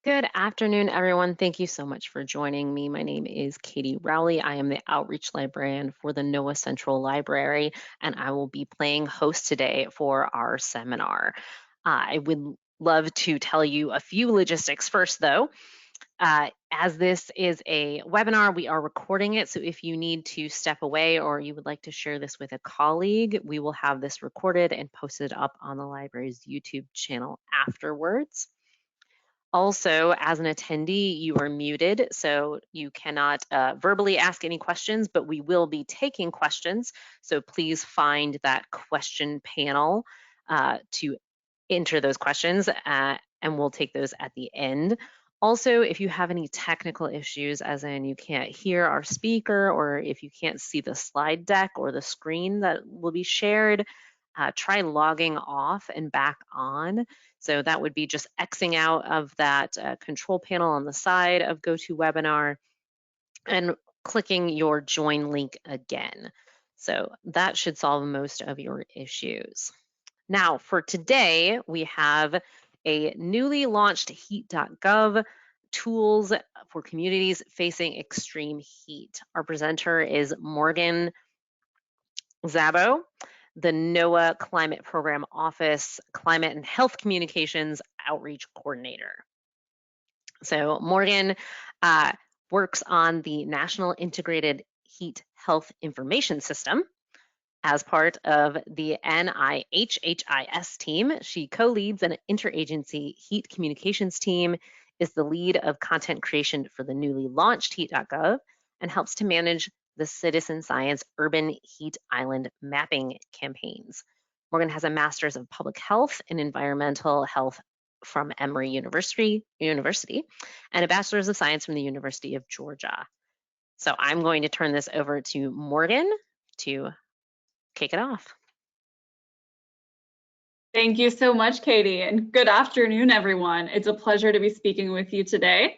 Good afternoon, everyone. Thank you so much for joining me. My name is Katie Rowley. I am the Outreach Librarian for the NOAA Central Library, and I will be playing host today for our seminar. I would love to tell you a few logistics first, though. As this is a webinar, we are recording it, so if you need to step away or you would like to share this with a colleague, we will have this recorded and posted up on the library's YouTube channel afterwards. Also, as an attendee, you are muted, so you cannot verbally ask any questions, but we will be taking questions. So please find that question panel to enter those questions, and we'll take those at the end. Also, if you have any technical issues, as in you can't hear our speaker, or if you can't see the slide deck or the screen that will be shared, try logging off and back on. So that would be just Xing out of that control panel on the side of GoToWebinar and clicking your join link again. So that should solve most of your issues. Now for today, we have a newly launched heat.gov tools for communities facing extreme heat. Our presenter is Morgan Zabow, the NOAA Climate Program Office Climate and Health Communications Outreach Coordinator. So Morgan works on the National Integrated Heat Health Information System. As part of the NIHHIS team, she co-leads an interagency heat communications team, is the lead of content creation for the newly launched heat.gov, and helps to manage the citizen science urban heat island mapping campaigns. Morgan has a master's of public health and environmental health from Emory University and a bachelor's of science from the University of Georgia. So I'm going to turn this over to Morgan to kick it off. Thank you so much, Katie, and good afternoon, everyone. It's a pleasure to be speaking with you today.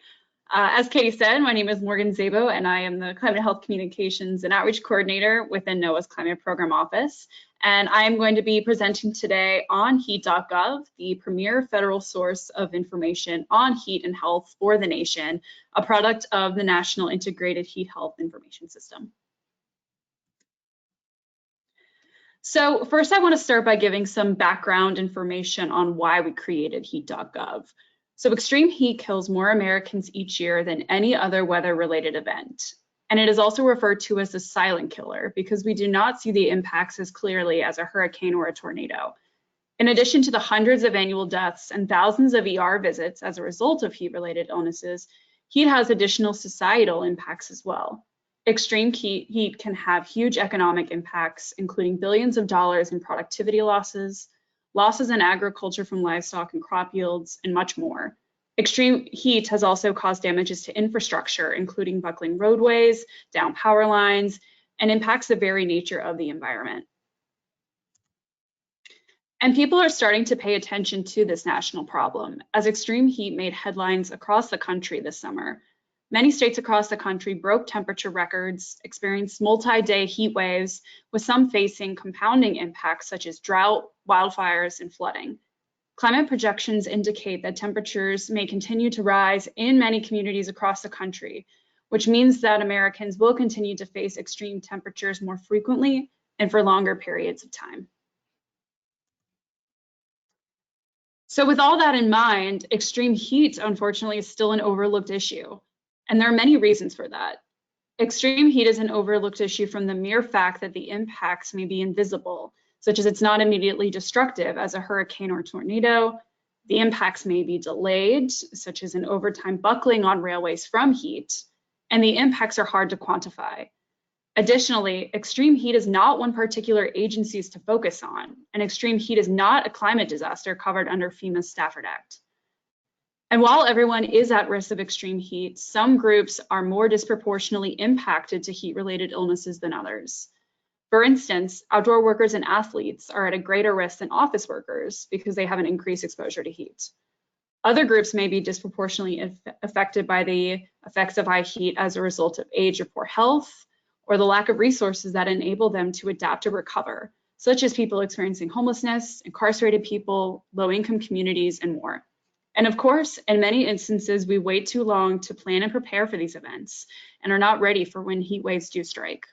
As Katie said, my name is Morgan Zabow, and I am the Climate Health Communications and Outreach Coordinator within NOAA's Climate Program Office. And I am going to be presenting today on heat.gov, the premier federal source of information on heat and health for the nation, a product of the National Integrated Heat Health Information System. So first, I want to start by giving some background information on why we created heat.gov. So extreme heat kills more Americans each year than any other weather-related event. And it is also referred to as the silent killer because we do not see the impacts as clearly as a hurricane or a tornado. In addition to the hundreds of annual deaths and thousands of ER visits as a result of heat-related illnesses, heat has additional societal impacts as well. Extreme heat can have huge economic impacts, including billions of dollars in productivity losses, losses in agriculture from livestock and crop yields, and much more. Extreme heat has also caused damages to infrastructure, including buckling roadways, down power lines, and impacts the very nature of the environment. And people are starting to pay attention to this national problem, as extreme heat made headlines across the country this summer. Many states across the country broke temperature records, experienced multi-day heat waves, with some facing compounding impacts such as drought, wildfires, and flooding. Climate projections indicate that temperatures may continue to rise in many communities across the country, which means that Americans will continue to face extreme temperatures more frequently and for longer periods of time. So with all that in mind, extreme heat, unfortunately, is still an overlooked issue. And there are many reasons for that. Extreme heat is an overlooked issue from the mere fact that the impacts may be invisible, such as it's not immediately destructive as a hurricane or tornado. The impacts may be delayed, such as an overtime buckling on railways from heat, and the impacts are hard to quantify. Additionally, extreme heat is not one particular agency to focus on, and extreme heat is not a climate disaster covered under FEMA's Stafford Act. And while everyone is at risk of extreme heat, some groups are more disproportionately impacted to heat-related illnesses than others. For instance, outdoor workers and athletes are at a greater risk than office workers because they have an increased exposure to heat. Other groups may be disproportionately affected by the effects of high heat as a result of age or poor health, or the lack of resources that enable them to adapt or recover, such as people experiencing homelessness, incarcerated people, low-income communities, and more. And of course, in many instances, we wait too long to plan and prepare for these events and are not ready for when heat waves do strike.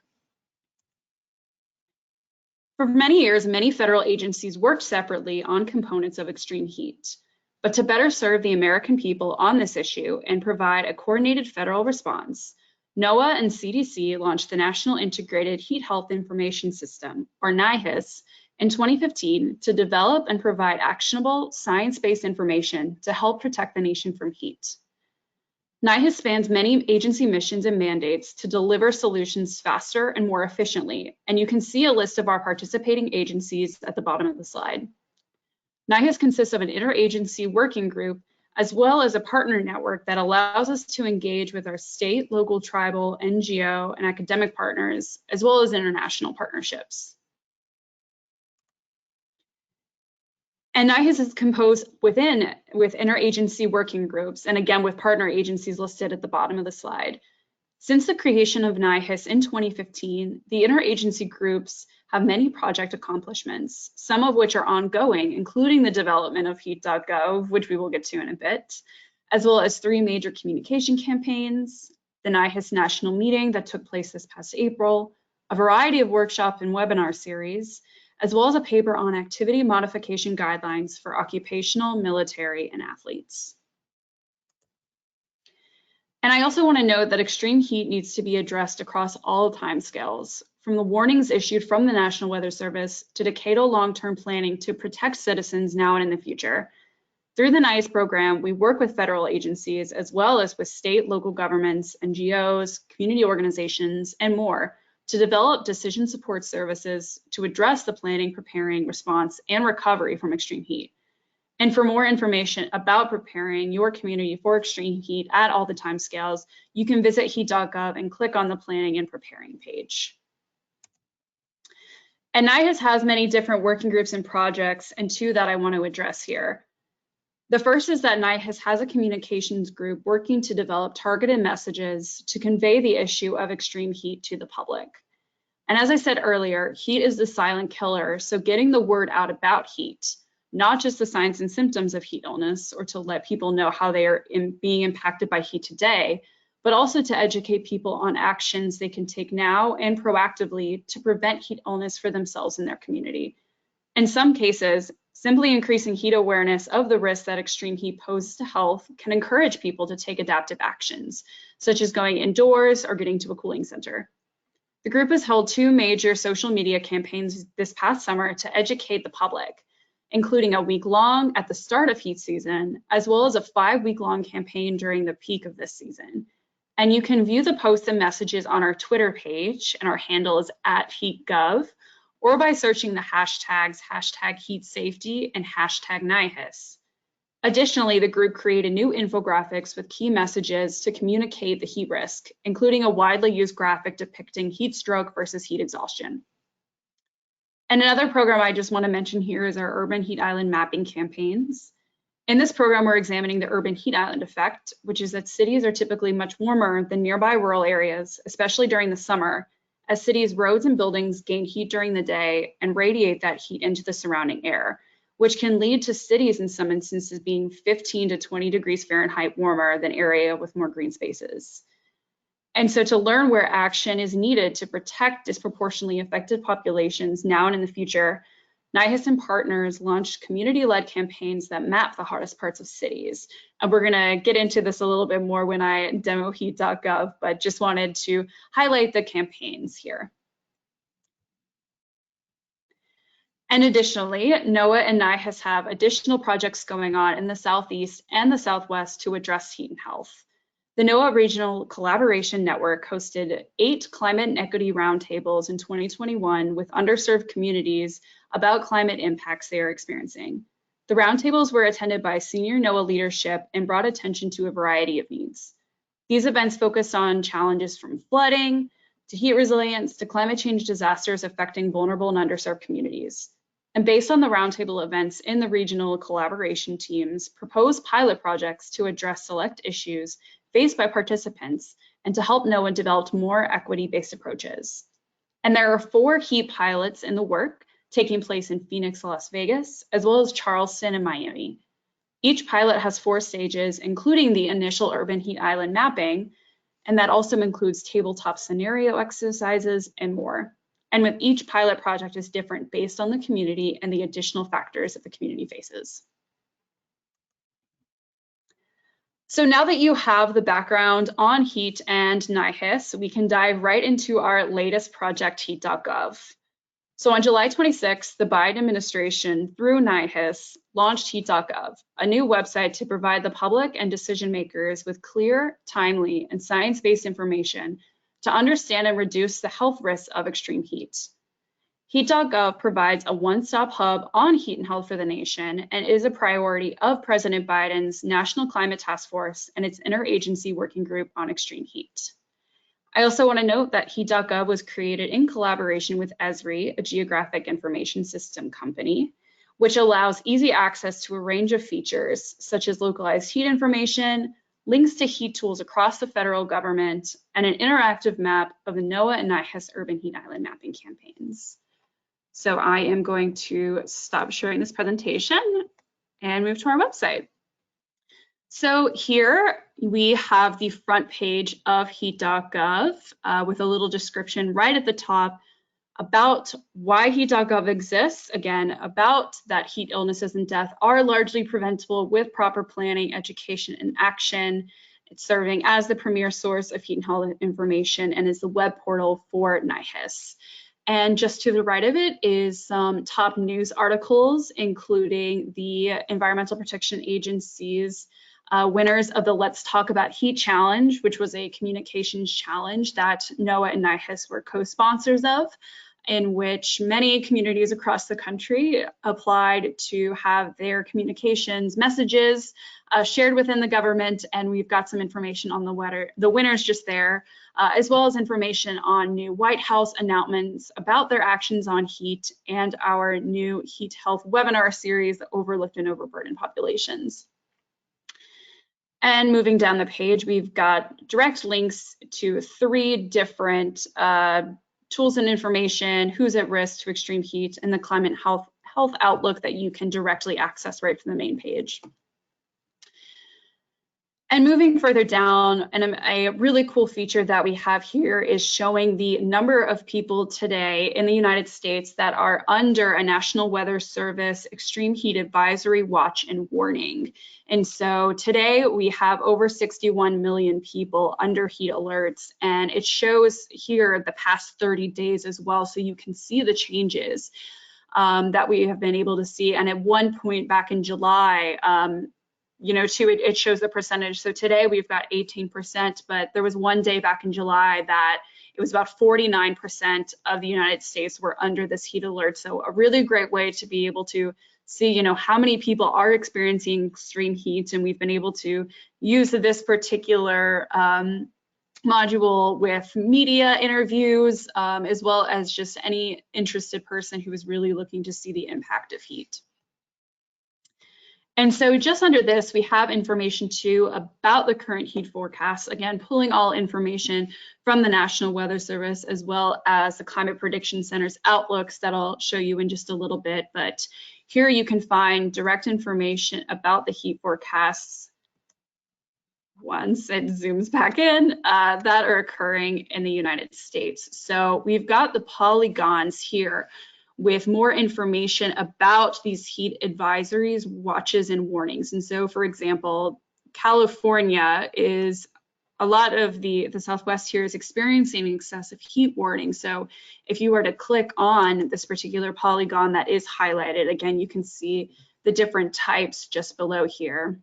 For many years, many federal agencies worked separately on components of extreme heat. But to better serve the American people on this issue and provide a coordinated federal response, NOAA and CDC launched the National Integrated Heat Health Information System, or NIHIS, in 2015 to develop and provide actionable, science-based information to help protect the nation from heat. NIHIS spans many agency missions and mandates to deliver solutions faster and more efficiently, and you can see a list of our participating agencies at the bottom of the slide. NIHIS consists of an interagency working group as well as a partner network that allows us to engage with our state, local, tribal, NGO, and academic partners, as well as international partnerships. And NIHIS is composed with interagency working groups, and again with partner agencies listed at the bottom of the slide. Since the creation of NIHIS in 2015, the interagency groups have many project accomplishments, some of which are ongoing, including the development of heat.gov, which we will get to in a bit, as well as 3 major communication campaigns, the NIHIS national meeting that took place this past April, a variety of workshop and webinar series, as well as a paper on activity modification guidelines for occupational, military, and athletes. And I also want to note that extreme heat needs to be addressed across all timescales, from the warnings issued from the National Weather Service to decadal long-term planning to protect citizens now and in the future. Through the NIHIS program, we work with federal agencies as well as with state, local governments, NGOs, community organizations, and more to develop decision support services to address the planning, preparing, response, and recovery from extreme heat. And for more information about preparing your community for extreme heat at all the timescales, you can visit heat.gov and click on the planning and preparing page. And NIHIS has many different working groups and projects, and 2 that I want to address here. The first is that NIHIS has a communications group working to develop targeted messages to convey the issue of extreme heat to the public. And as I said earlier, heat is the silent killer, so getting the word out about heat, not just the signs and symptoms of heat illness or to let people know how they are being impacted by heat today, but also to educate people on actions they can take now and proactively to prevent heat illness for themselves and their community. In some cases, simply increasing heat awareness of the risks that extreme heat poses to health can encourage people to take adaptive actions, such as going indoors or getting to a cooling center. The group has held 2 major social media campaigns this past summer to educate the public, including a week-long at the start of heat season, as well as a 5-week-long campaign during the peak of this season. And you can view the posts and messages on our Twitter page, and our handle is @heat.gov, or by searching the hashtags #HeatSafety and #NIHIS. Additionally, the group created new infographics with key messages to communicate the heat risk, including a widely used graphic depicting heat stroke versus heat exhaustion. And another program I just want to mention here is our urban heat island mapping campaigns. In this program, we're examining the urban heat island effect, which is that cities are typically much warmer than nearby rural areas, especially during the summer, as cities' roads and buildings gain heat during the day and radiate that heat into the surrounding air, which can lead to cities in some instances being 15 to 20 degrees Fahrenheit warmer than area with more green spaces. And so to learn where action is needed to protect disproportionately affected populations now and in the future, NIHIS and partners launched community-led campaigns that map the hottest parts of cities. And we're gonna get into this a little bit more when I demo heat.gov, but just wanted to highlight the campaigns here. And additionally, NOAA and NIHIS have additional projects going on in the Southeast and the Southwest to address heat and health. The NOAA Regional Collaboration Network hosted 8 climate and equity roundtables in 2021 with underserved communities about climate impacts they are experiencing. The roundtables were attended by senior NOAA leadership and brought attention to a variety of needs. These events focused on challenges from flooding to heat resilience to climate change disasters affecting vulnerable and underserved communities. And based on the roundtable events in the regional collaboration teams, proposed pilot projects to address select issues faced by participants and to help NOAA develop more equity-based approaches. And there are 4 heat pilots in the work taking place in Phoenix, Las Vegas, as well as Charleston and Miami. Each pilot has 4 stages, including the initial urban heat island mapping, and that also includes tabletop scenario exercises and more. And with each pilot project is different based on the community and the additional factors that the community faces. So now that you have the background on heat and NIHIS, we can dive right into our latest project, heat.gov. So on July 26th, the Biden administration, through NIHIS, launched heat.gov, a new website to provide the public and decision makers with clear, timely, and science-based information to understand and reduce the health risks of extreme heat. Heat.gov provides a one-stop hub on heat and health for the nation and is a priority of President Biden's National Climate Task Force and its interagency working group on extreme heat. I also want to note that heat.gov was created in collaboration with Esri, a geographic information system company, which allows easy access to a range of features such as localized heat information, links to heat tools across the federal government, and an interactive map of the NOAA and NIHIS urban heat island mapping campaigns. So I am going to stop sharing this presentation and move to our website. So here we have the front page of heat.gov with a little description right at the top about why heat.gov exists, again, about that heat illnesses and death are largely preventable with proper planning, education, and action. It's serving as the premier source of heat and health information and is the web portal for NIHIS. And just to the right of it is some top news articles, including the Environmental Protection Agency's winners of the Let's Talk About Heat Challenge, which was a communications challenge that NOAA and NIHIS were co-sponsors of, in which many communities across the country applied to have their communications messages shared within the government. And we've got some information on the winners just there, as well as information on new White House announcements about their actions on heat and our new heat health webinar series, the Overlooked and Overburdened Populations. And moving down the page, we've got direct links to 3 different tools and information, who's at risk to extreme heat, and the climate health outlook that you can directly access right from the main page. And moving further down, and a really cool feature that we have here is showing the number of people today in the United States that are under a National Weather Service extreme heat advisory watch and warning. And so today we have over 61 million people under heat alerts, and it shows here the past 30 days as well, so you can see the changes that we have been able to see. And at one point back in July, it shows the percentage. So today we've got 18%, but there was one day back in July that it was about 49% of the United States were under this heat alert. So a really great way to be able to see, how many people are experiencing extreme heat. And we've been able to use this particular module with media interviews, as well as just any interested person who is really looking to see the impact of heat. And so just under this, we have information too about the current heat forecast, again, pulling all information from the National Weather Service, as well as the Climate Prediction Center's outlooks that I'll show you in just a little bit. But here you can find direct information about the heat forecasts, once it zooms back in, that are occurring in the United States. So we've got the polygons here with more information about these heat advisories, watches, and warnings. And so, for example, California is, a lot of the Southwest here is experiencing excessive heat warning. So if you were to click on this particular polygon that is highlighted, again, you can see the different types just below here.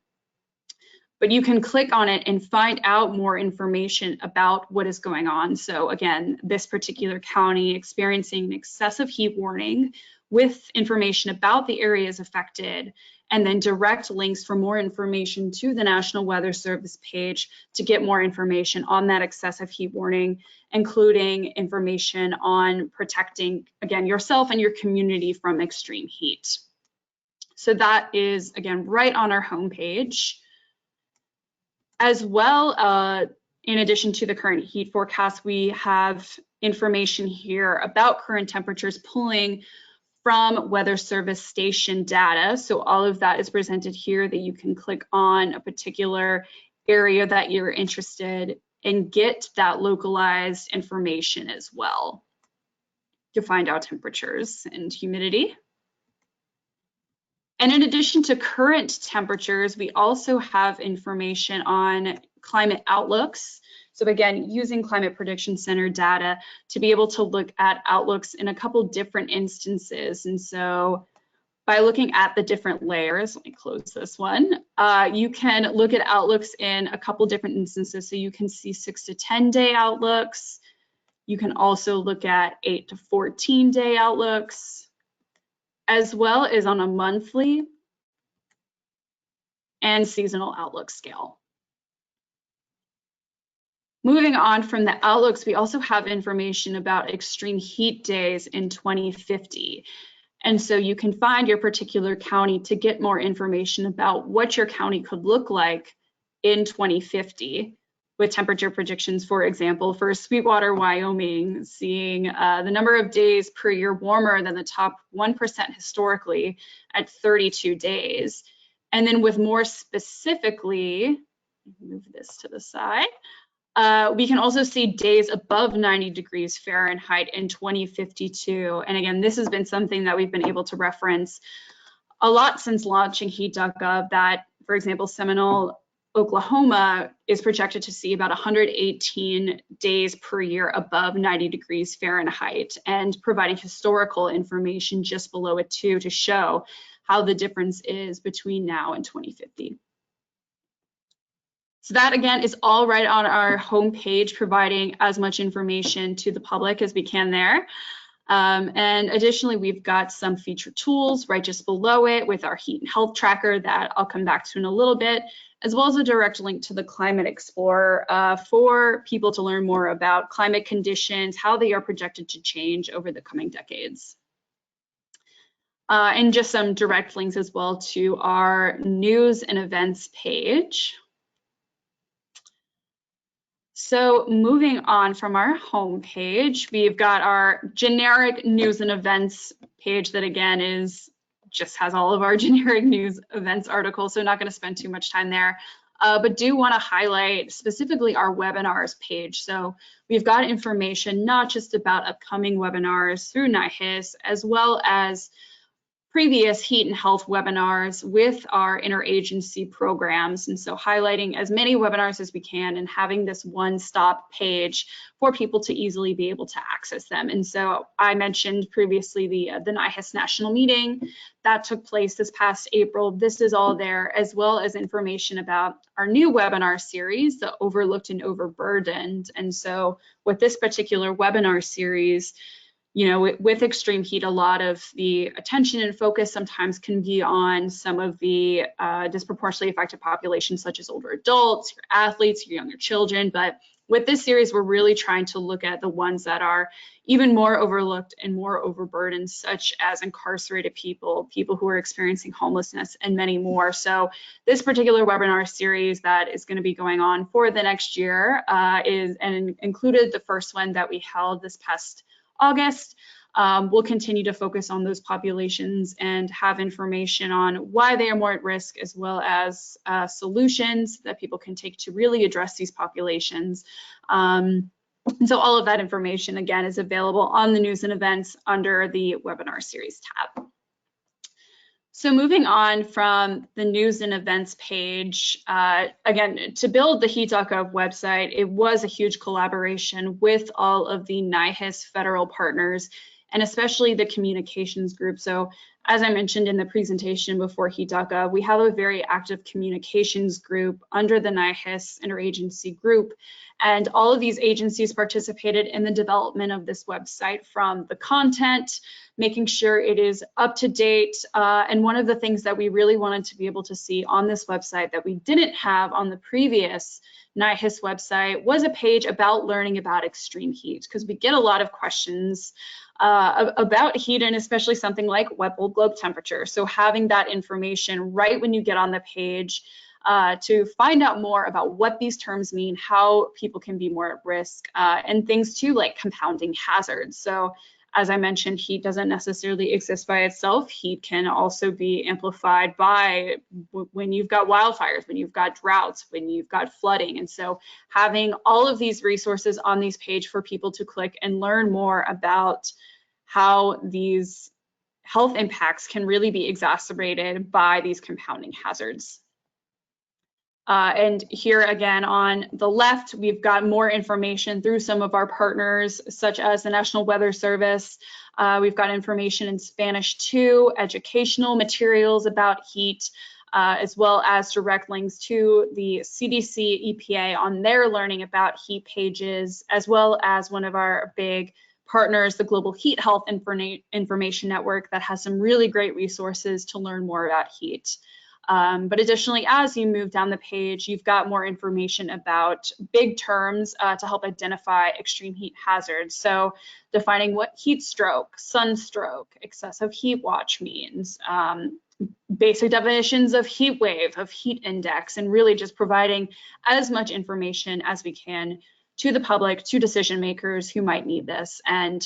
But you can click on it and find out more information about what is going on. So again, this particular county experiencing an excessive heat warning with information about the areas affected, and then direct links for more information to the National Weather Service page to get more information on that excessive heat warning, including information on protecting, again, yourself and your community from extreme heat. So that is, again, right on our homepage. As well, in addition to the current heat forecast, we have information here about current temperatures pulling from Weather Service station data. So all of that is presented here that you can click on a particular area that you're interested and get that localized information as well to find out temperatures and humidity. And in addition to current temperatures, we also have information on climate outlooks. So again, using Climate Prediction Center data to be able to look at outlooks in a couple different instances. And so by looking at the different layers, let me close this one, you can look at outlooks in a couple different instances. So you can see 6 to 10 day outlooks. You can also look at 8 to 14 day outlooks, as well as on a monthly and seasonal outlook scale. Moving on from the outlooks, we also have information about extreme heat days in 2050. And so you can find your particular county to get more information about what your county could look like in 2050 with temperature predictions, for example, for Sweetwater, Wyoming, seeing the number of days per year warmer than the top 1% historically at 32 days. And then with more specifically, move this to the side, we can also see days above 90 degrees Fahrenheit in 2052. And again, this has been something that we've been able to reference a lot since launching heat.gov, that, for example, Seminole, Oklahoma is projected to see about 118 days per year above 90 degrees Fahrenheit, and providing historical information just below it too to show how the difference is between now and 2050. So that again is all right on our homepage, providing as much information to the public as we can there. And additionally, we've got some feature tools right just below it with our heat and health tracker that I'll come back to in a little bit, as well as a direct link to the Climate Explorer for people to learn more about climate conditions, how they are projected to change over the coming decades. And just some direct links as well to our news and events page. So moving on from our home page, we've got our generic news and events page that again just has all of our generic news events articles, so not going to spend too much time there, but do want to highlight specifically our webinars page. So we've got information not just about upcoming webinars through NIHIS, as well as previous heat and health webinars with our interagency programs. And so highlighting as many webinars as we can and having this one-stop page for people to easily be able to access them. And so I mentioned previously the NIHIS national meeting that took place this past April. This is all there, as well as information about our new webinar series, the Overlooked and Overburdened. And so with this particular webinar series, you know, with extreme heat, a lot of the attention and focus sometimes can be on some of the disproportionately affected populations, such as older adults, your athletes, your younger children. But with this series, we're really trying to look at the ones that are even more overlooked and more overburdened, such as incarcerated people, people who are experiencing homelessness, and many more. So this particular webinar series that is going to be going on for the next year included the first one that we held this past August. We'll continue to focus on those populations and have information on why they are more at risk, as well as solutions that people can take to really address these populations. And so all of that information, again, is available on the news and events under the webinar series tab. So moving on from the news and events page, again, to build the heat.gov website, it was a huge collaboration with all of the NIHIS federal partners, and especially the communications group. So as I mentioned in the presentation before heat.gov, we have a very active communications group under the NIHIS interagency group. And all of these agencies participated in the development of this website, from the content, making sure it is up to date. And one of the things that we really wanted to be able to see on this website that we didn't have on the previous NIHIS website was a page about learning about extreme heat, because we get a lot of questions about heat, and especially something like wet bulb globe temperature. So having that information right when you get on the page to find out more about what these terms mean, how people can be more at risk, and things too like compounding hazards. So As I mentioned, heat doesn't necessarily exist by itself. Heat can also be amplified by when you've got wildfires, when you've got droughts, when you've got flooding. And so having all of these resources on these pages for people to click and learn more about how these health impacts can really be exacerbated by these compounding hazards. And here again on the left, we've got more information through some of our partners, such as the National Weather Service. We've got information in Spanish too, educational materials about heat, as well as direct links to the CDC, EPA on their learning about heat pages, as well as one of our big partners, the Global Heat Health Information Network, that has some really great resources to learn more about heat. But additionally, as you move down the page, you've got more information about big terms to help identify extreme heat hazards. So defining what heat stroke, sunstroke, excessive heat watch means, basic definitions of heat wave, of heat index, and really just providing as much information as we can to the public, to decision makers who might need this. And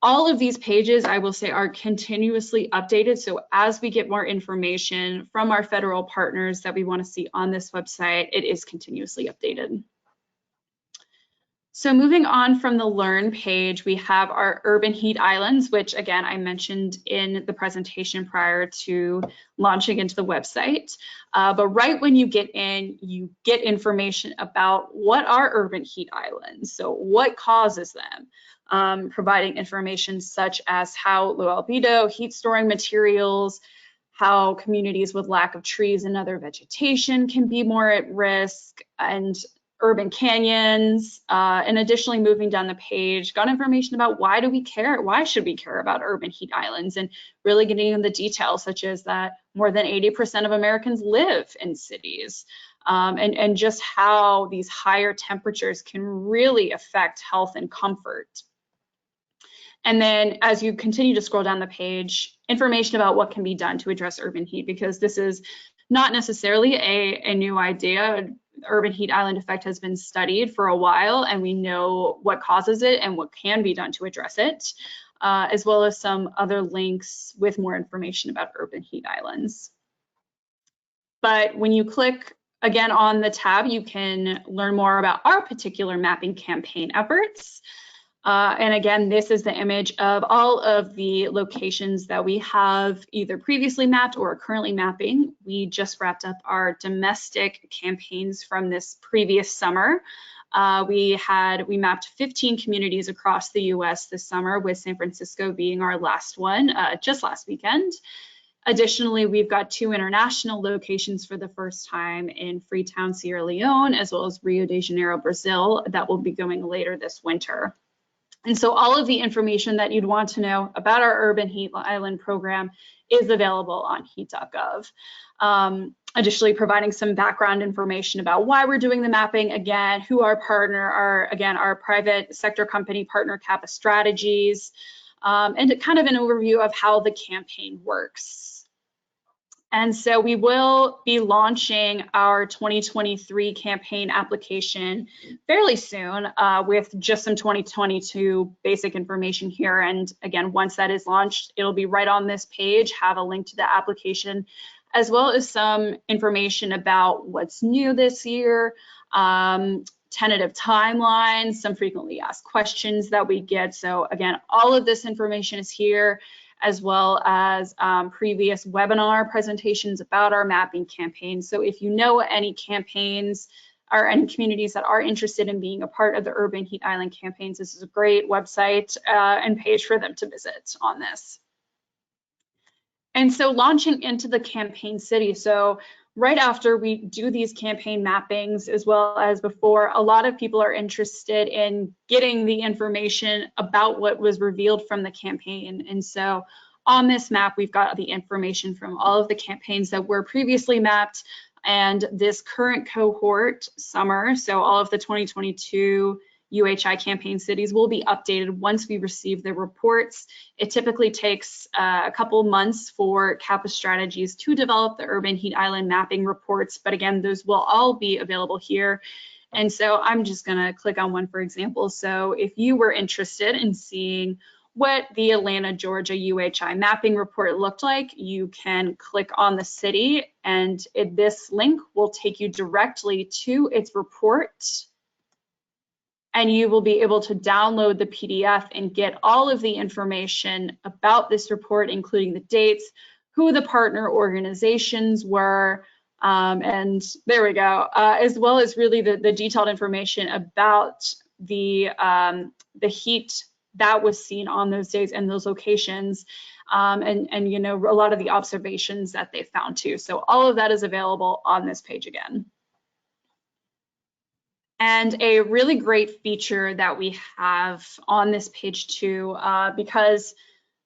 all of these pages, I will say, are continuously updated. So as we get more information from our federal partners that we want to see on this website, it is continuously updated. So moving on from the Learn page, we have our urban heat islands, which again, I mentioned in the presentation prior to launching into the website. But right when you get in, you get information about what are urban heat islands. So what causes them? Providing information such as how low albedo, heat storing materials, how communities with lack of trees and other vegetation can be more at risk, and urban canyons, and additionally moving down the page, got information about why do we care, why should we care about urban heat islands, and really getting into the details such as that more than 80% of Americans live in cities, and just how these higher temperatures can really affect health and comfort. And then as you continue to scroll down the page, information about what can be done to address urban heat, because this is not necessarily a new idea. Urban heat island effect has been studied for a while, and we know what causes it and what can be done to address it, as well as some other links with more information about urban heat islands. But when you click again on the tab, you can learn more about our particular mapping campaign efforts. And again, this is the image of all of the locations that we have either previously mapped or are currently mapping. We just wrapped up our domestic campaigns from this previous summer. We mapped 15 communities across the US this summer, with San Francisco being our last one, just last weekend. Additionally, we've got 2 international locations for the first time in Freetown, Sierra Leone, as well as Rio de Janeiro, Brazil, that will be going later this winter. And so all of the information that you'd want to know about our urban heat island program is available on heat.gov. Additionally, providing some background information about why we're doing the mapping, again, who our partner are, again, our private sector company partner, Kappa Strategies, and kind of an overview of how the campaign works. And so we will be launching our 2023 campaign application fairly soon, with just some 2022 basic information here. And again, once that is launched, it'll be right on this page, have a link to the application, as well as some information about what's new this year, tentative timelines, some frequently asked questions that we get. So again, all of this information is here, as well as previous webinar presentations about our mapping campaign. So if you know any campaigns or any communities that are interested in being a part of the Urban Heat Island campaigns, this is a great website and page for them to visit on this. And so launching into the campaign city. So right after we do these campaign mappings, as well as before, a lot of people are interested in getting the information about what was revealed from the campaign. And so on this map, we've got the information from all of the campaigns that were previously mapped and this current cohort summer. So all of the 2022 UHI campaign cities will be updated once we receive the reports. It typically takes a couple months for Kappa Strategies to develop the urban heat island mapping reports, but again, those will all be available here. And so I'm just gonna click on one for example. So if you were interested in seeing what the Atlanta, Georgia UHI mapping report looked like, you can click on the city, and this link will take you directly to its report, and you will be able to download the PDF and get all of the information about this report, including the dates, who the partner organizations were, and there we go, as well as really the detailed information about the heat that was seen on those days and those locations, and you know, a lot of the observations that they found too. So all of that is available on this page again. And a really great feature that we have on this page too, because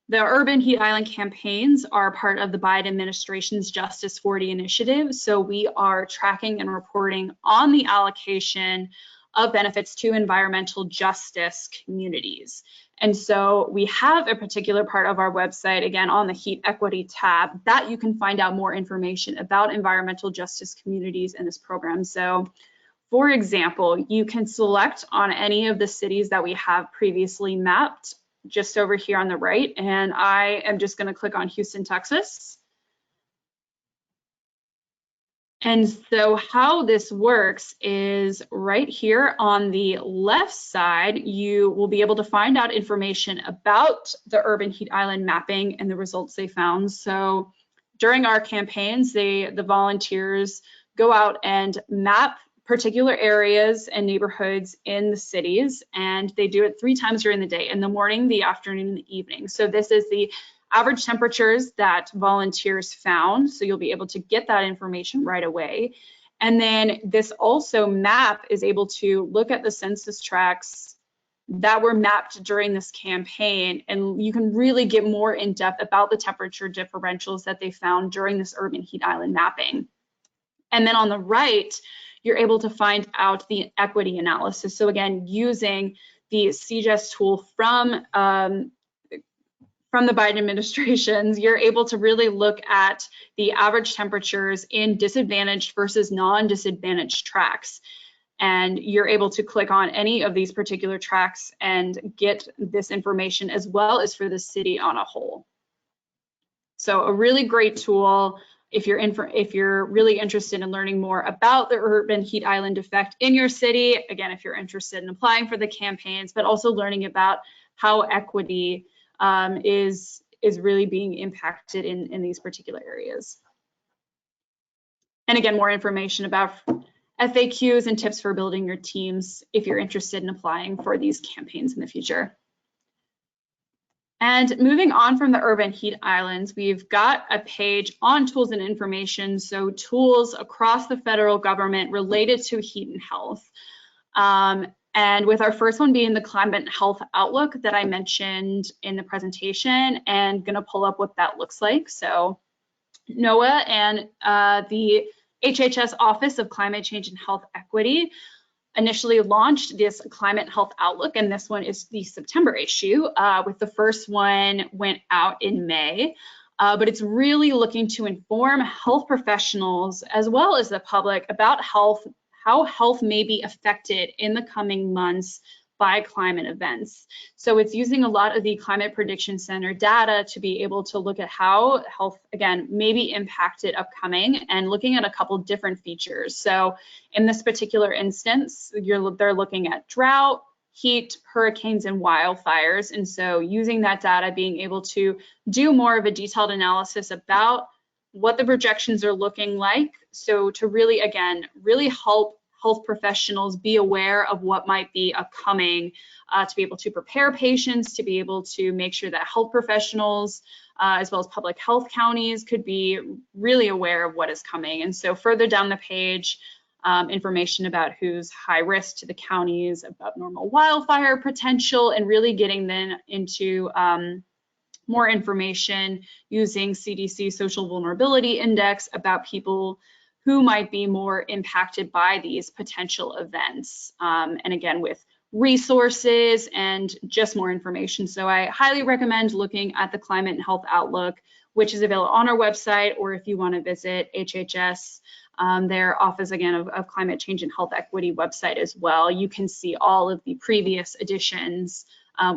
the urban heat island campaigns are part of the Biden administration's Justice 40 initiative. So we are tracking and reporting on the allocation of benefits to environmental justice communities. And so we have a particular part of our website, again, on the heat equity tab, that you can find out more information about environmental justice communities in this program. So for example, you can select on any of the cities that we have previously mapped just over here on the right, and I am just going to click on Houston, Texas. And so how this works is right here on the left side, you will be able to find out information about the urban heat island mapping and the results they found. So during our campaigns, the volunteers go out and map particular areas and neighborhoods in the cities, and they do it 3 times during the day, in the morning, the afternoon, and the evening. So this is the average temperatures that volunteers found, so you'll be able to get that information right away. And then this also map is able to look at the census tracts that were mapped during this campaign, and you can really get more in depth about the temperature differentials that they found during this urban heat island mapping. And then on the right, you're able to find out the equity analysis. So again, using the CGES tool from the Biden administration, you're able to really look at the average temperatures in disadvantaged versus non-disadvantaged tracts. And you're able to click on any of these particular tracts and get this information, as well as for the city on a whole. So a really great tool if you're really interested in learning more about the urban heat island effect in your city. Again, if you're interested in applying for the campaigns, but also learning about how equity is really being impacted in these particular areas. And again, more information about FAQs and tips for building your teams if you're interested in applying for these campaigns in the future. And moving on from the urban heat islands, we've got a page on tools and information, so tools across the federal government related to heat and health. And with our first one being the Climate and Health Outlook that I mentioned in the presentation, and gonna pull up what that looks like. So NOAA and the HHS Office of Climate Change and Health Equity initially launched this Climate Health Outlook, and this one is the September issue, with the first one went out in May. But it's really looking to inform health professionals as well as the public about how health may be affected in the coming months by climate events. So it's using a lot of the Climate Prediction Center data to be able to look at how health, again, may be impacted upcoming, and looking at a couple different features. So in this particular instance, they're looking at drought, heat, hurricanes, and wildfires. And so using that data, being able to do more of a detailed analysis about what the projections are looking like. So to really, again, really help health professionals be aware of what might be upcoming, to be able to prepare patients, to be able to make sure that health professionals, as well as public health counties, could be really aware of what is coming. And so further down the page, information about who's high risk to the counties, about normal wildfire potential, and really getting then into more information using CDC Social Vulnerability Index about people who might be more impacted by these potential events. And again, with resources and just more information. So I highly recommend looking at the Climate and Health Outlook, which is available on our website, or if you want to visit HHS, their Office, again, of Climate Change and Health Equity website as well. You can see all of the previous editions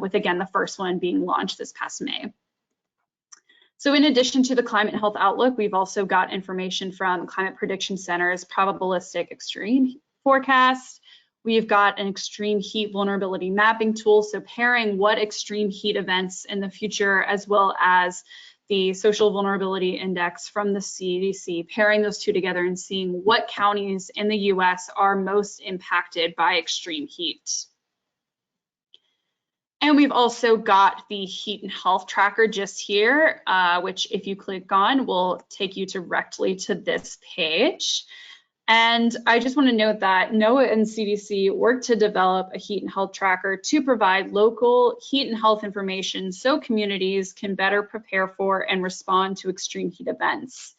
with, again, the first one being launched this past May. So in addition to the Climate Health Outlook, we've also got information from Climate Prediction Center's probabilistic extreme forecast. We've got an extreme heat vulnerability mapping tool, so pairing what extreme heat events in the future, as well as the social vulnerability index from the CDC, pairing those two together and seeing what counties in the US are most impacted by extreme heat. And we've also got the heat and health tracker just here, which if you click on will take you directly to this page. And I just want to note that NOAA and CDC worked to develop a heat and health tracker to provide local heat and health information so communities can better prepare for and respond to extreme heat events.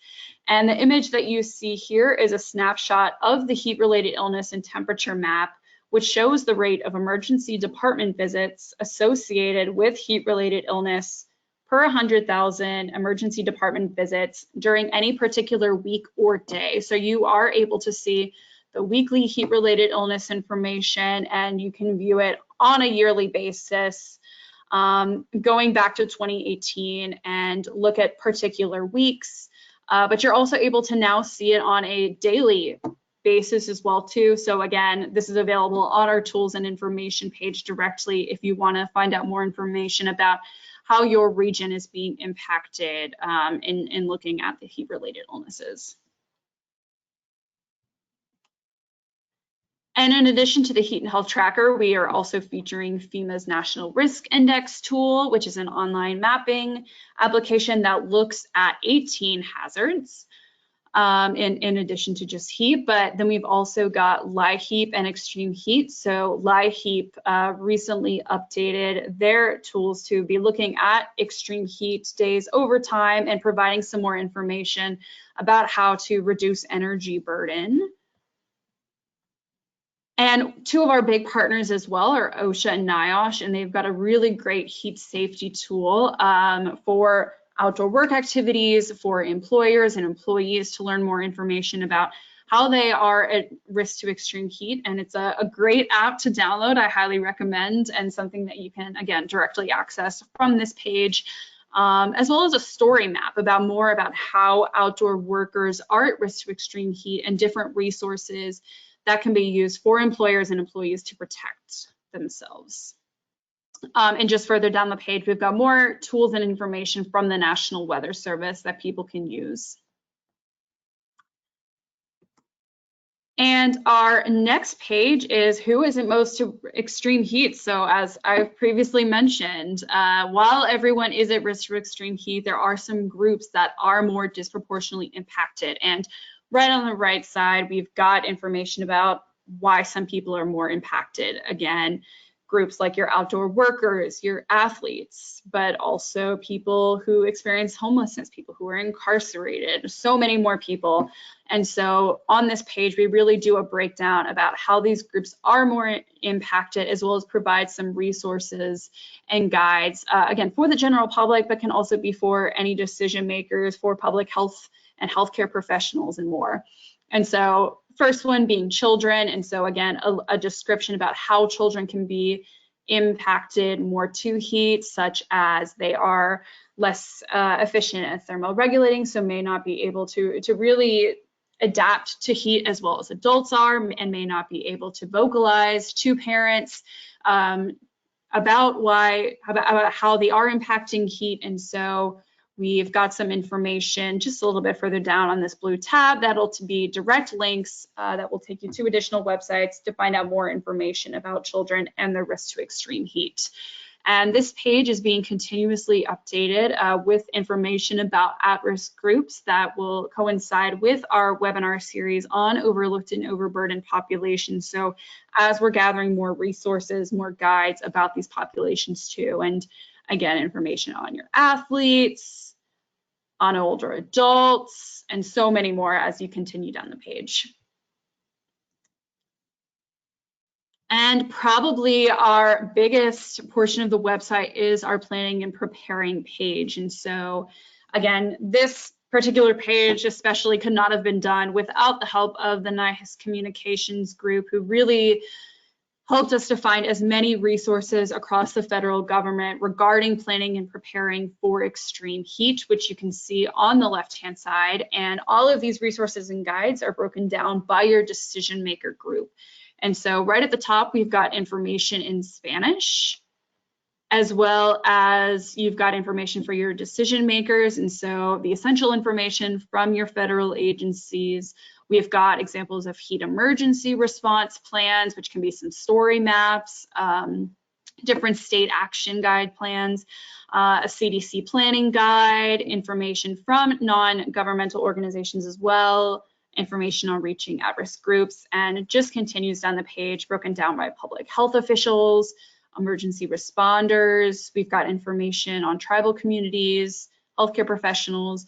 And the image that you see here is a snapshot of the heat-related illness and temperature map, which shows the rate of emergency department visits associated with heat-related illness per 100,000 emergency department visits during any particular week or day. So you are able to see the weekly heat-related illness information, and you can view it on a yearly basis, going back to 2018 and look at particular weeks. But you're also able to now see it on a daily basis as well too. So again, this is available on our tools and information page directly if you want to find out more information about how your region is being impacted in looking at the heat-related illnesses. And in addition to the heat and health tracker, we are also featuring FEMA's National Risk Index tool, which is an online mapping application that looks at 18 hazards. In addition to just heat, but then we've also got LIHEAP and extreme heat. So LIHEAP recently updated their tools to be looking at extreme heat days over time and providing some more information about how to reduce energy burden. And two of our big partners as well are OSHA and NIHIS, and they've got a really great heat safety tool for outdoor work activities, for employers and employees to learn more information about how they are at risk to extreme heat. And it's a great app to download. I highly recommend, and something that you can, again, directly access from this page, as well as a story map about more about how outdoor workers are at risk to extreme heat and different resources that can be used for employers and employees to protect themselves. And just further down the page, we've got more tools and information from the National Weather Service that people can use. And our next page is who is at most to extreme heat. So as I've previously mentioned, while everyone is at risk for extreme heat, there are some groups that are more disproportionately impacted. And right on the right side, we've got information about why some people are more impacted. Again, groups like your outdoor workers, your athletes, but also people who experience homelessness, people who are incarcerated, so many more people. And so on this page, we really do a breakdown about how these groups are more impacted, as well as provide some resources and guides, again, for the general public, but can also be for any decision makers, for public health and healthcare professionals and more. And so first one being children. And so again, a description about how children can be impacted more to heat, such as they are less efficient at thermal regulating, so may not be able to really adapt to heat as well as adults are, and may not be able to vocalize to parents about how they are impacting heat. And so we've got some information just a little bit further down on this blue tab that'll be direct links that will take you to additional websites to find out more information about children and their risk to extreme heat. And this page is being continuously updated with information about at-risk groups that will coincide with our webinar series on overlooked and overburdened populations. So as we're gathering more resources, more guides about these populations too, and again, information on your athletes, on older adults, and so many more as you continue down the page. And probably our biggest portion of the website is our planning and preparing page. And so again, this particular page especially could not have been done without the help of the NIHIS communications group, who really helped us to find as many resources across the federal government regarding planning and preparing for extreme heat, which you can see on the left-hand side. And all of these resources and guides are broken down by your decision maker group. And so right at the top, we've got information in Spanish, as well as you've got information for your decision makers. And so the essential information from your federal agencies. We've got examples of heat emergency response plans, which can be some story maps, different state action guide plans, a CDC planning guide, information from non-governmental organizations as well, information on reaching at-risk groups, and it just continues down the page, broken down by public health officials, emergency responders. We've got information on tribal communities, healthcare professionals,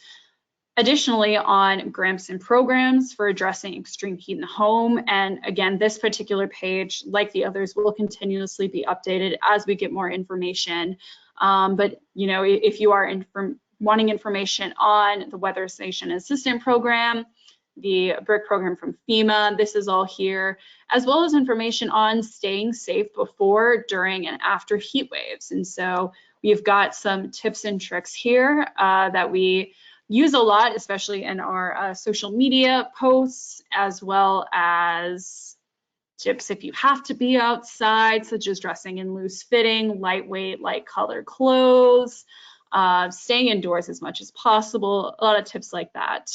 additionally on grants and programs for addressing extreme heat in the home. And again, this particular page, like the others, will continuously be updated as we get more information. But you know, if you are wanting information on the Weather Station Assistant Program, the BRIC program from FEMA, this is all here, as well as information on staying safe before, during, and after heat waves. And so we've got some tips and tricks here that we use a lot, especially in our social media posts, as well as tips if you have to be outside, such as dressing in loose fitting, lightweight, light colored clothes, staying indoors as much as possible, a lot of tips like that.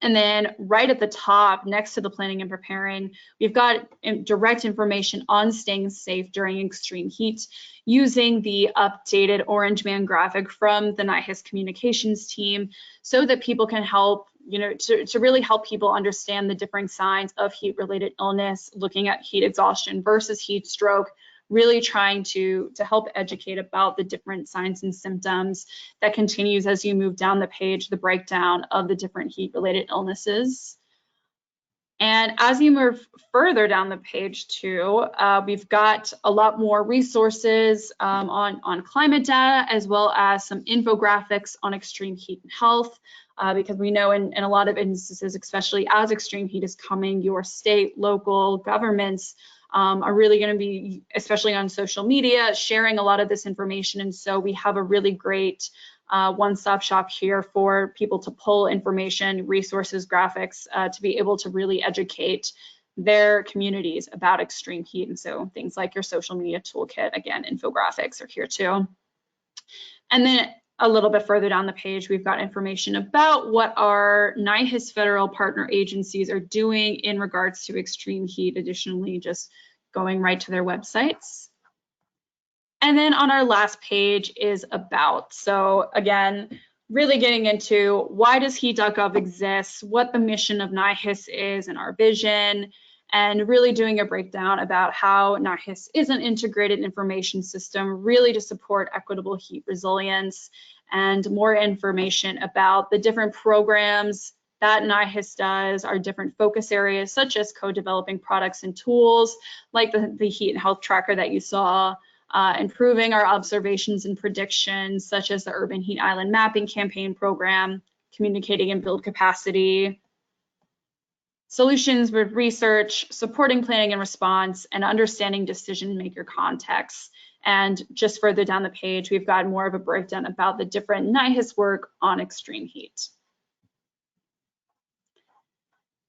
And then right at the top, next to the planning and preparing, we've got direct information on staying safe during extreme heat using the updated orange man graphic from the NIHIS communications team so that people can help, you know, to really help people understand the differing signs of heat-related illness, looking at heat exhaustion versus heat stroke, really trying to help educate about the different signs and symptoms. That continues as you move down the page, the breakdown of the different heat-related illnesses. And as you move further down the page too, we've got a lot more resources on climate data, as well as some infographics on extreme heat and health, because we know in a lot of instances, especially as extreme heat is coming, your state, local governments are really going to be, especially on social media, sharing a lot of this information. And so we have a really great one-stop shop here for people to pull information, resources, graphics, to be able to really educate their communities about extreme heat. And so things like your social media toolkit, again, infographics are here too. And then a little bit further down the page, we've got information about what our NIHIS federal partner agencies are doing in regards to extreme heat, additionally just going right to their websites. And then on our last page is about. So again, really getting into why does heat.gov exist, what the mission of NIHIS is and our vision, and really doing a breakdown about how NIHIS is an integrated information system really to support equitable heat resilience, and more information about the different programs that NIHIS does, our different focus areas, such as co-developing products and tools like the heat and health tracker that you saw, improving our observations and predictions, such as the Urban Heat Island Mapping Campaign Program, communicating and build capacity, solutions with research, supporting planning and response, and understanding decision maker contexts. And just further down the page, we've got more of a breakdown about the different NIHIS work on extreme heat.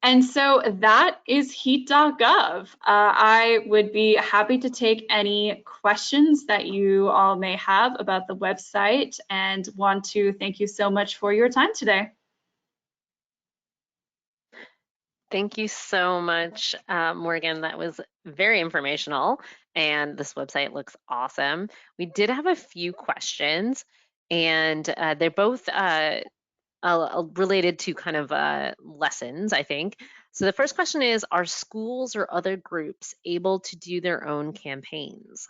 And so that is heat.gov. I would be happy to take any questions that you all may have about the website, and want to thank you so much for your time today. Thank you so much, Morgan. That was very informational, and this website looks awesome. We did have a few questions, and they're both related to kind of lessons, I think. So the first question is, are schools or other groups able to do their own campaigns?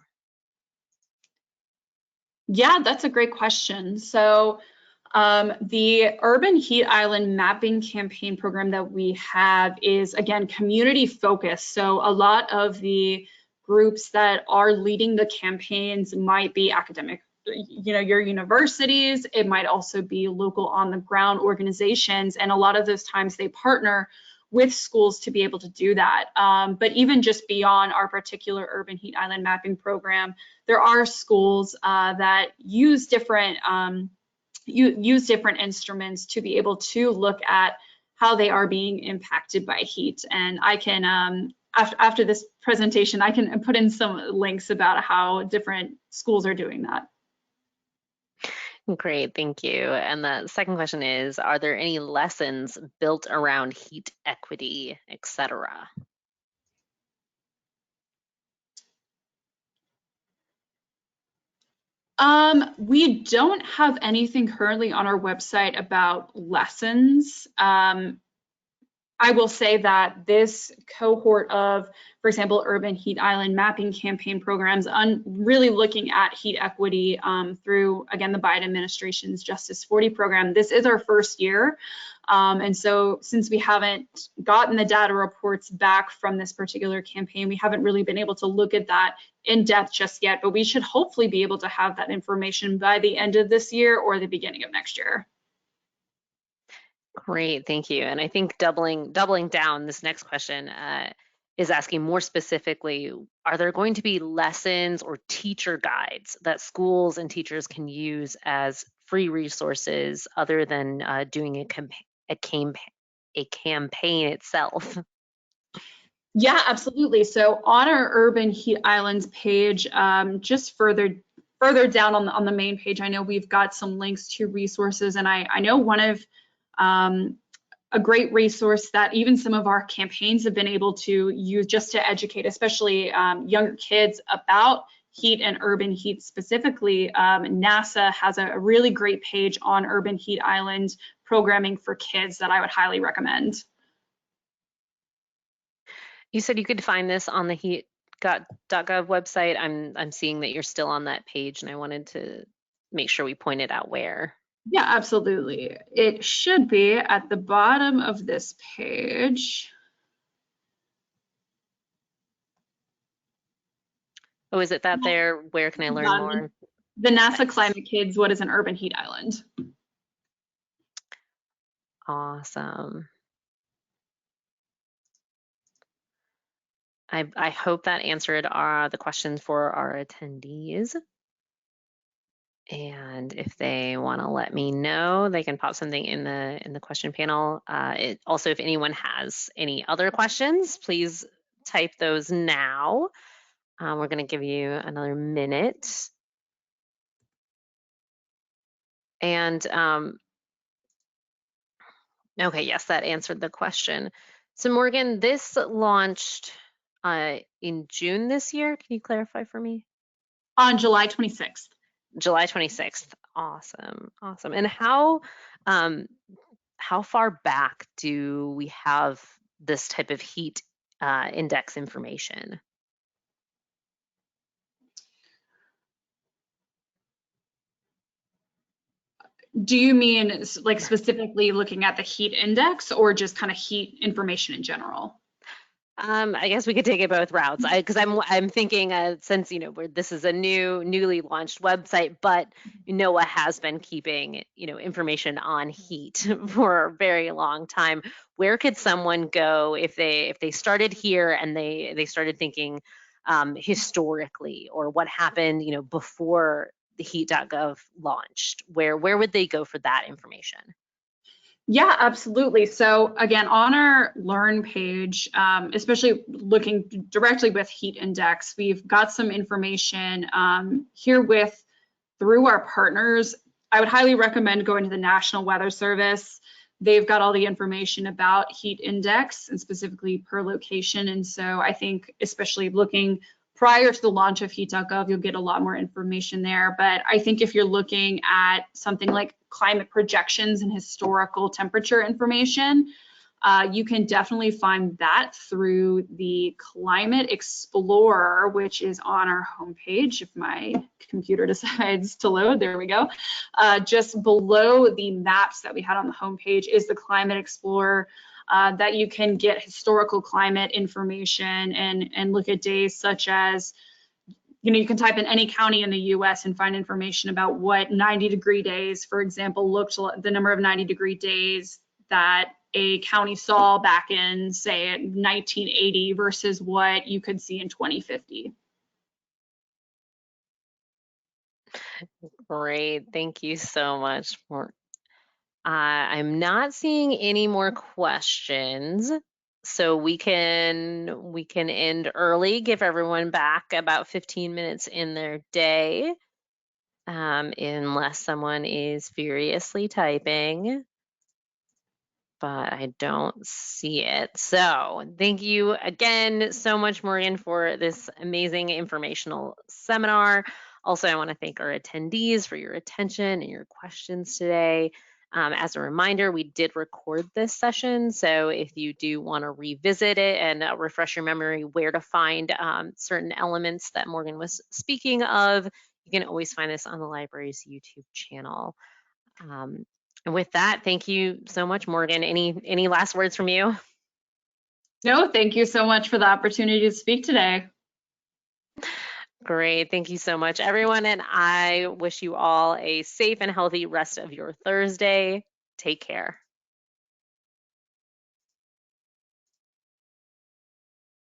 Yeah, that's a great question. So the Urban Heat Island Mapping Campaign Program that we have is, again, community focused. So a lot of the groups that are leading the campaigns might be academic, you know, your universities. It might also be local on the ground organizations. And a lot of those times they partner with schools to be able to do that. But even just beyond our particular urban heat island mapping program, there are schools that use different instruments to be able to look at how they are being impacted by heat. And I can, after this presentation, I can put in some links about how different schools are doing that. Great, thank you. And the second question is, are there any lessons built around heat equity, etc.? We don't have anything currently on our website about lessons. I will say that this cohort of, for example, urban heat island mapping campaign programs, really looking at heat equity through, again, the Biden administration's Justice 40 program. This is our first year. And so since we haven't gotten the data reports back from this particular campaign, we haven't really been able to look at that in depth just yet, but we should hopefully be able to have that information by the end of this year or the beginning of next year. Great, thank you. And I think doubling down, this next question is asking more specifically, are there going to be lessons or teacher guides that schools and teachers can use as free resources other than doing a campaign itself? Yeah, absolutely. So on our Urban Heat Islands page, just further down on the main page, I know we've got some links to resources, and I know one of a great resource that even some of our campaigns have been able to use just to educate, especially younger kids, about heat and urban heat specifically. NASA has a really great page on urban heat island programming for kids that I would highly recommend. You said you could find this on the heat.gov website. I'm seeing that you're still on that page, and I wanted to make sure we pointed out where. Yeah, absolutely. It should be at the bottom of this page. Oh, is it that there? Where can I learn more? The NASA Climate Kids, What is an Urban Heat Island? Awesome. I hope that answered the questions for our attendees. And if they want to let me know, they can pop something in the question panel. Also, if anyone has any other questions, please type those now. We're going to give you another minute. And okay, yes, that answered the question. So Morgan, this launched in June this year. Can you clarify for me? On July 26th. July 26th. Awesome, awesome. And how far back do we have this type of heat index information? Do you mean like specifically looking at the heat index or just kind of heat information in general? I guess we could take it both routes. Because I'm thinking since this is a newly launched website, but NOAA has been keeping information on heat for a very long time. Where could someone go if they started here and they started thinking historically, or what happened before the heat.gov launched? Where would they go for that information? Yeah, absolutely. So again, on our Learn page, especially looking directly with heat index, we've got some information here through our partners. I would highly recommend going to the National Weather Service. They've got all the information about heat index and specifically per location. And so I think especially looking prior to the launch of heat.gov, you'll get a lot more information there. But I think if you're looking at something like climate projections and historical temperature information, you can definitely find that through the Climate Explorer, which is on our homepage. If my computer decides to load, there we go. Just below the maps that we had on the homepage is the Climate Explorer. That you can get historical climate information and look at days such as, you can type in any county in the US and find information about what 90-degree days, for example, the number of 90-degree days that a county saw back in, say, 1980 versus what you could see in 2050. Great. Thank you so much. I'm not seeing any more questions. So we can end early, give everyone back about 15 minutes in their day, unless someone is furiously typing, but I don't see it. So thank you again so much, Morgan, for this amazing informational seminar. Also, I want to thank our attendees for your attention and your questions today. As a reminder, we did record this session, so if you do want to revisit it and refresh your memory where to find certain elements that Morgan was speaking of, you can always find this on the library's YouTube channel. And with that, thank you so much, Morgan. Any last words from you? No, thank you so much for the opportunity to speak today. Great. Thank you so much, everyone. And I wish you all a safe and healthy rest of your Thursday. Take care.